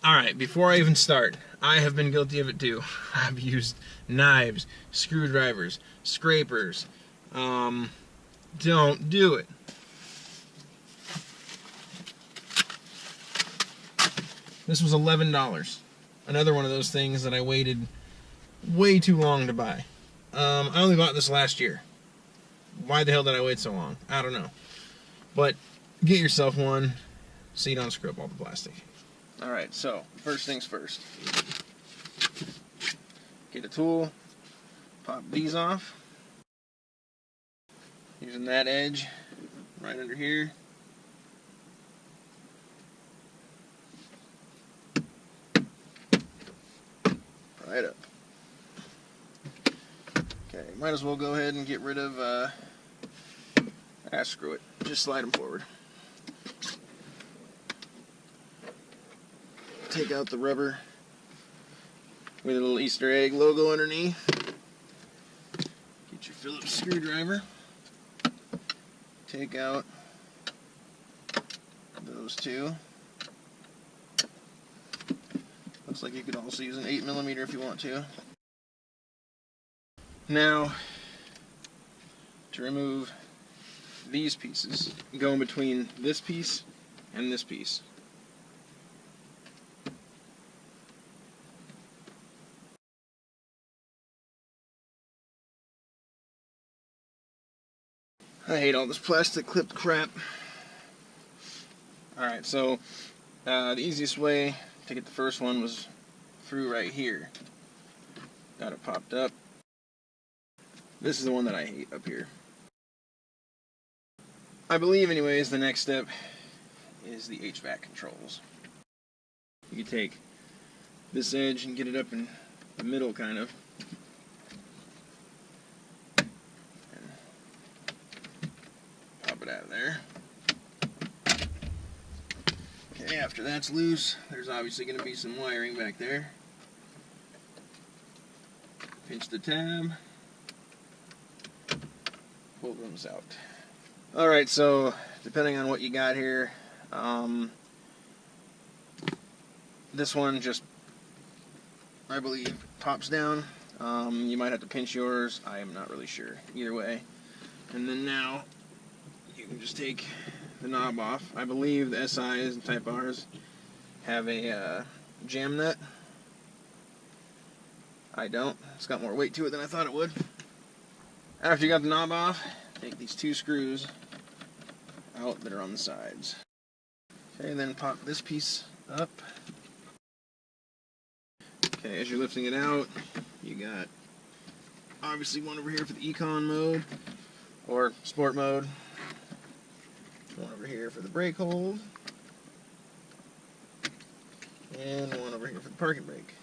Alright, before I even start, I have been guilty of it too. I've used knives, screwdrivers, scrapers. Don't do it. This was $11. Another one of those things that I waited way too long to buy. I only bought this last year. Why the hell did I wait so long? I don't know. But get yourself one so you don't screw up all the plastic. Alright, so first things first. Get a tool, pop these off. Using that edge right under here. Right up. Okay, might as well go ahead and get rid of, screw it. Just slide them forward. Take out the rubber with a little Easter egg logo underneath. Get your Phillips screwdriver. Take out those two. Looks like you could also use an 8mm if you want to. Now, to remove these pieces, go in between this piece and this piece. I hate all this plastic clipped crap. Alright, so the easiest way to get the first one was through right here. Got it popped up. This is the one that I hate up here. I believe anyways the next step is the HVAC controls. You can take this edge and get it up in the middle kind of. Pop it out of there. Okay, after that's loose, there's obviously going to be some wiring back there. Pinch the tab. Pull those out. Alright, so depending on what you got here, this one just, I believe, pops down. You might have to pinch yours. I am not really sure. Either way. And then now, you can just take the knob off. I believe the SIs and Type Rs have a jam nut. I don't. It's got more weight to it than I thought it would. After you got the knob off, take these two screws out that are on the sides. Okay, then pop this piece up. Okay, as you're lifting it out, you got obviously one over here for the Econ mode or Sport mode. One over here for the brake hold. And one over here for the parking brake.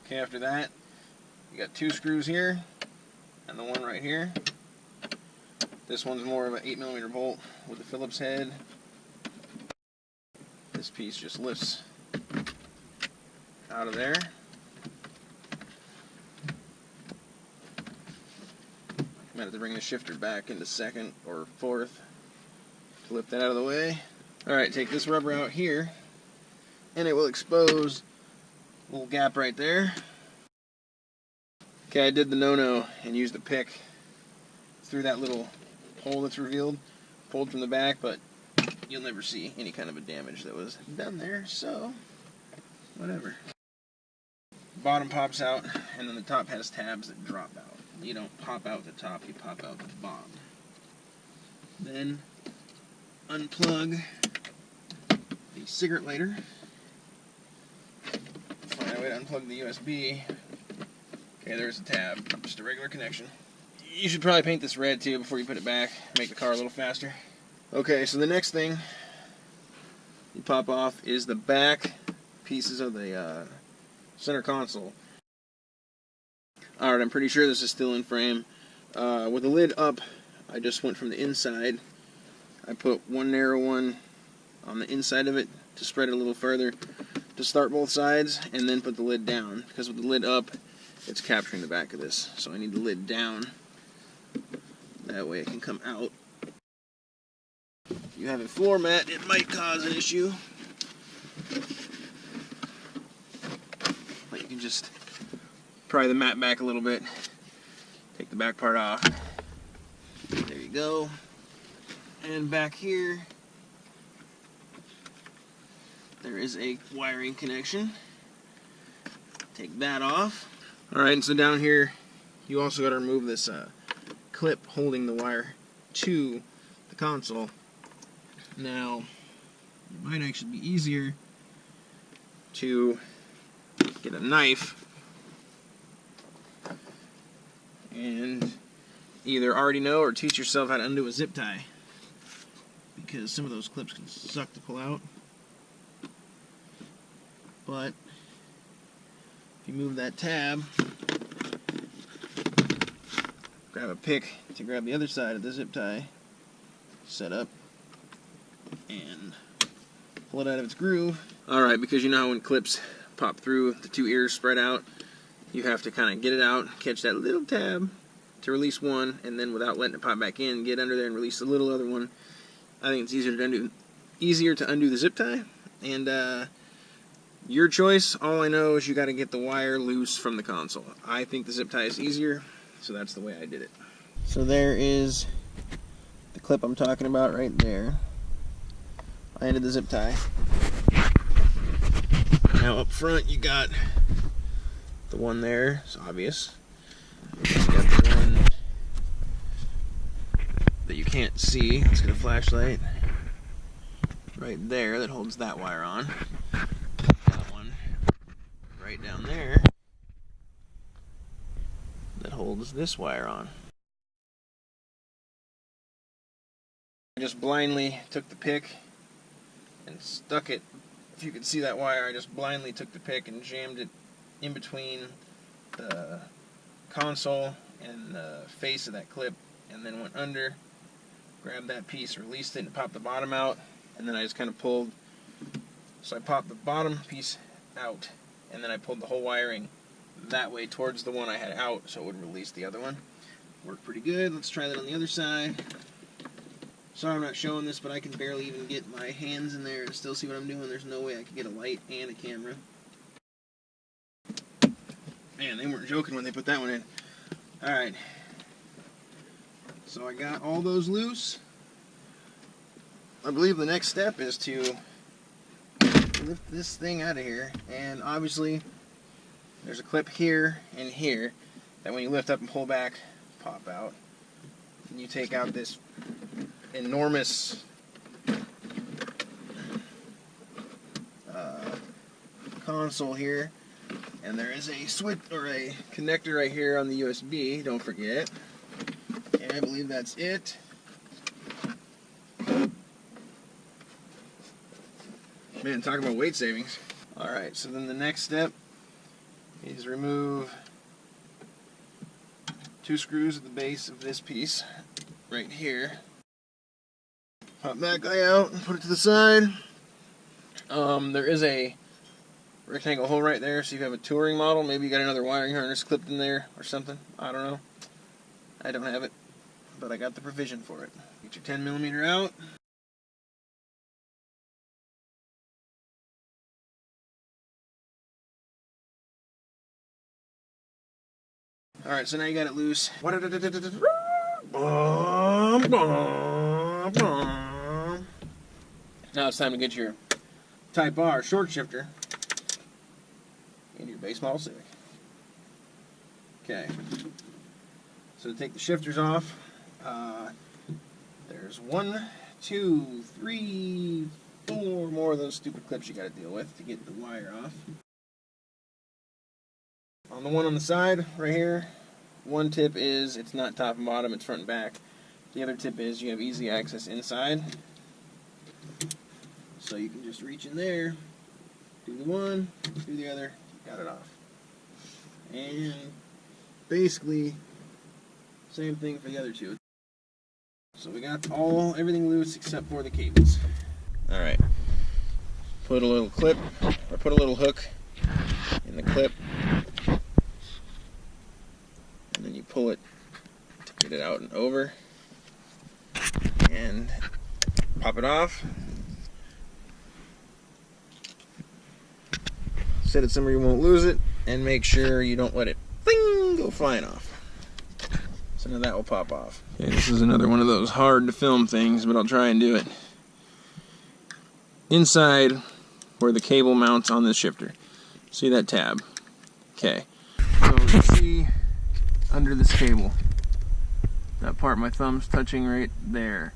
Okay, after that, you got two screws here and the one right here. This one's more of an 8mm bolt with a Phillips head. This piece just lifts out of there. Might have to bring the shifter back into second or fourth to lift that out of the way. Alright, take this rubber out here and it will expose a little gap right there. Okay, I did the no-no and used a pick through that little hole that's revealed, pulled from the back, but you'll never see any kind of a damage that was done there, so whatever. Bottom pops out, and then the top has tabs that drop out. You don't pop out the top, you pop out the bottom. Then unplug the cigarette lighter. Find a way to unplug the USB. Okay, there's the tab, just a regular connection. You should probably paint this red too before you put it back, make the car a little faster. Okay, so the next thing you pop off is the back pieces of the center console. Alright, I'm pretty sure this is still in frame. With the lid up, I just went from the inside. I put one narrow one on the inside of it to spread it a little further to start both sides, and then put the lid down. Because with the lid up, it's capturing the back of this. So I need the lid down. That way it can come out. If you have a floor mat, it might cause an issue. just pry the mat back a little bit, take the back part off. There you go. And back here, there is a wiring connection. Take that off. Alright, and so down here, you also got to remove this clip holding the wire to the console. Now, it might actually be easier to get a knife and either already know or teach yourself how to undo a zip tie, because some of those clips can suck to pull out. But if you move that tab, grab a pick to grab the other side of the zip tie, set up, and pull it out of its groove. Alright, because you know how when clips pop through, the two ears spread out, you have to kind of get it out, catch that little tab to release one, and then without letting it pop back in, get under there and release the little other one. I think it's easier to undo the zip tie, and your choice. All I know is you got to get the wire loose from the console. I think the zip tie is easier, so that's the way I did it. So there is the clip I'm talking about right there. I ended the zip tie. Now up front you got the one there, it's obvious. You got the one that you can't see, let's get a flashlight, right there that holds that wire on. That one right down there that holds this wire on. I just blindly took the pick and stuck it. If you could see that wire, I just blindly took the pick and jammed it in between the console and the face of that clip, and then went under, grabbed that piece, released it, and popped the bottom out, and then I just kind of pulled. So I popped the bottom piece out, and then I pulled the whole wiring that way towards the one I had out, so it would release the other one. Worked pretty good. Let's try that on the other side. Sorry I'm not showing this, but I can barely even get my hands in there and still see what I'm doing. There's no way I could get a light and a camera. Man, they weren't joking when they put that one in. Alright. So I got all those loose. I believe the next step is to lift this thing out of here. And obviously, there's a clip here and here that when you lift up and pull back, pop out. And you take out this enormous console here, and there is a switch or a connector right here on the USB, don't forget. And I believe that's it. Man, talking about weight savings. Alright, so then the next step is remove 2 screws at the base of this piece right here. Pop that guy out and put it to the side. There is a rectangle hole right there, so if you have a touring model, maybe you got another wiring harness clipped in there or something. I don't know. I don't have it, but I got the provision for it. Get your 10mm out. Alright, so now you got it loose. Now it's time to get your Type R short shifter into your base model Civic. Okay, so to take the shifters off, there's 1, 2, 3, 4 more of those stupid clips you got to deal with to get the wire off. On the one on the side, right here, one tip is it's not top and bottom, it's front and back. The other tip is you have easy access inside. So you can just reach in there, do the one, do the other, got it off. And basically, same thing for the other two. So we got everything loose except for the cables. Alright, put a little clip, or put a little hook in the clip. And then you pull it to get it out and over. And pop it off. Set it somewhere you won't lose it. and make sure you don't let it go flying off. So now that will pop off. Okay, this is another one of those hard to film things, but I'll try and do it. Inside where the cable mounts on this shifter. See that tab? Okay. So you see under this cable, that part my thumb's touching right there,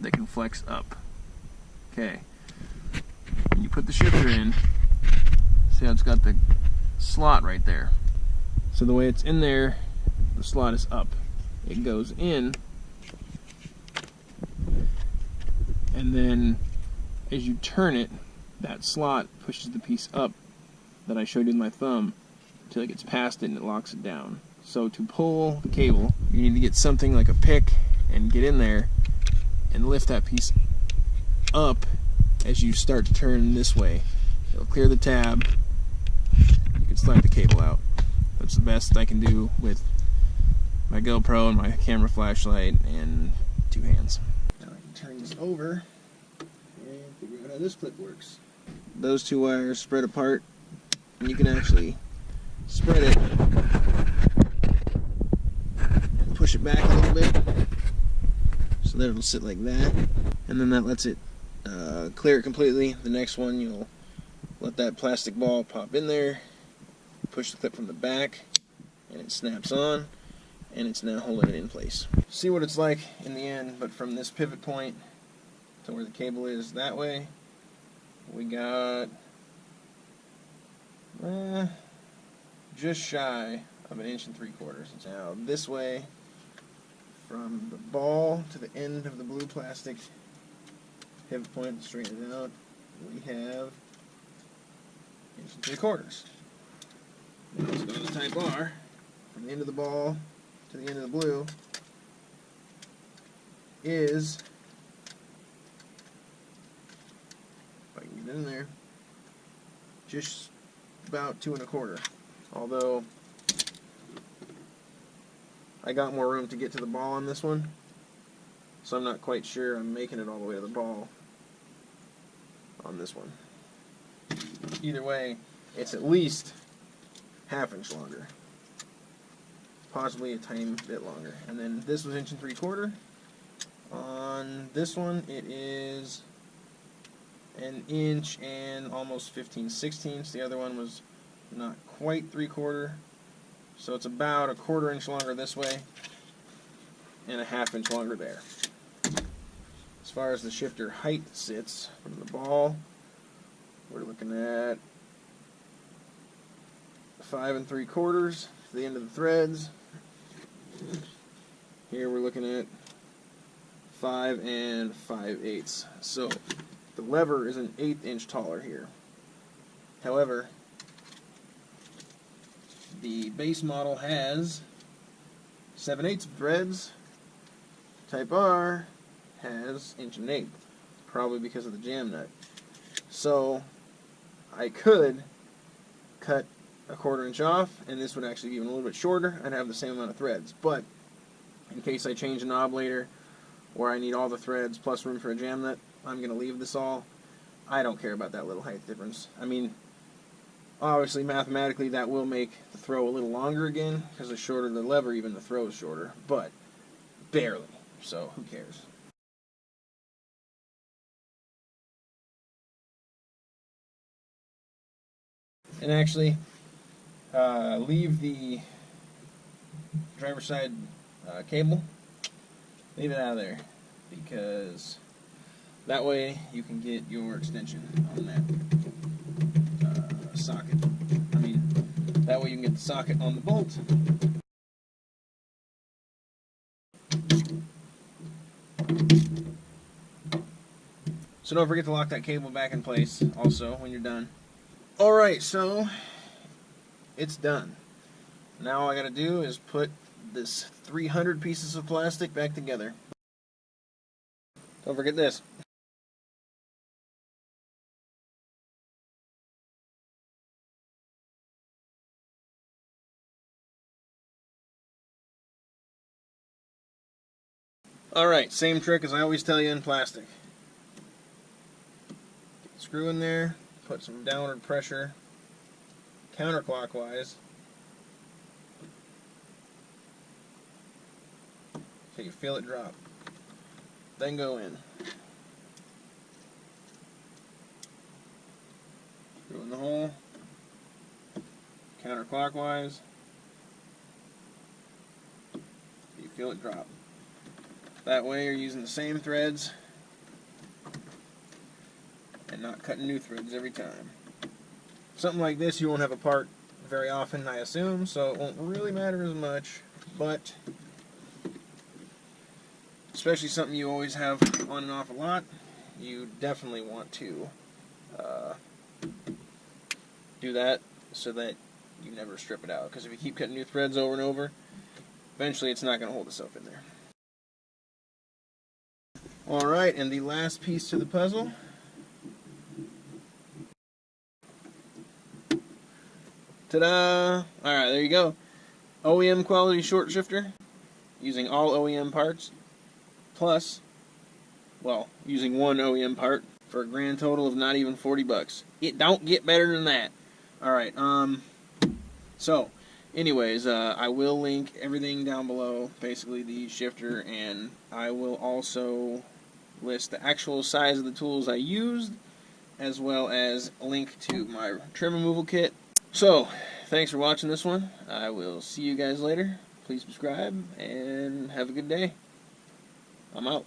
that can flex up. Okay. When you put the shifter in, see how it's got the slot right there. So the way it's in there, the slot is up. It goes in, and then as you turn it, that slot pushes the piece up that I showed you with my thumb until it gets past it and it locks it down. So to pull the cable, you need to get something like a pick and get in there and lift that piece up as you start to turn this way. It'll clear the tab. You can slide the cable out. That's the best I can do with my GoPro and my camera flashlight and 2 hands. Now I can turn this over and figure out how this clip works. Those 2 wires spread apart, and you can actually spread it and push it back a little bit so that it'll sit like that, and then that lets it clear it completely. The next one, you'll let that plastic ball pop in there, push the clip from the back, and it snaps on, and it's now holding it in place. See what it's like in the end, but from this pivot point to where the cable is that way, we got just shy of 1 3/4 inches. Now this way, from the ball to the end of the blue plastic pivot point, straighten it out, we have 1 3/4. Now let's go to the Type R. From the end of the ball to the end of the blue is, if I can get in there, just about 2 1/4. Although I got more room to get to the ball on this one, so I'm not quite sure I'm making it all the way to the ball on this one. Either way, it's at least 1/2 inch longer, possibly a tiny bit longer. And then this was 1 3/4. On this one, it is 1 inch and almost 15/16. The other one was not quite 3/4, so it's about 1/4 inch longer this way and 1/2 inch longer there. As far as the shifter height sits from the ball, we're looking at 5 3/4 to the end of the threads. Here we're looking at 5 5/8. So the lever is an 1/8 inch taller here. However, the base model has 7/8 threads. Type R has 1 1/8, probably because of the jam nut. So I could cut 1/4 inch off, and this would actually be even a little bit shorter. I'd have the same amount of threads, but in case I change a knob later, or I need all the threads plus room for a jam nut, I'm going to leave this all. I don't care about that little height difference. I mean, obviously mathematically that will make the throw a little longer again, because the shorter the lever, even the throw is shorter, but barely, so who cares. And actually, leave the driver's side cable, leave it out of there, because that way you can get your extension on that socket. I mean, that way you can get the socket on the bolt. So don't forget to lock that cable back in place also when you're done. Alright, so it's done. Now all I gotta do is put this 300 pieces of plastic back together. Don't forget this. Alright, same trick as I always tell you in plastic. Get the screw in there, put some downward pressure, counterclockwise. So you feel it drop. Then go in. Screw in the hole. Counterclockwise. You feel it drop. That way you're using the same threads and not cutting new threads every time. Something like this you won't have apart very often, I assume, so it won't really matter as much, but especially something you always have on and off a lot, you definitely want to do that so that you never strip it out, because if you keep cutting new threads over and over, eventually it's not going to hold itself in there. Alright, and the last piece to the puzzle. Ta-da! Alright, there you go. OEM quality short shifter, using all OEM parts, plus, well, using one OEM part for a grand total of not even 40 bucks. It don't get better than that. Alright, so, anyways, I will link everything down below, basically the shifter, and I will also list the actual size of the tools I used, as well as a link to my trim removal kit. So, thanks for watching this one. I will see you guys later. Please subscribe, and have a good day. I'm out.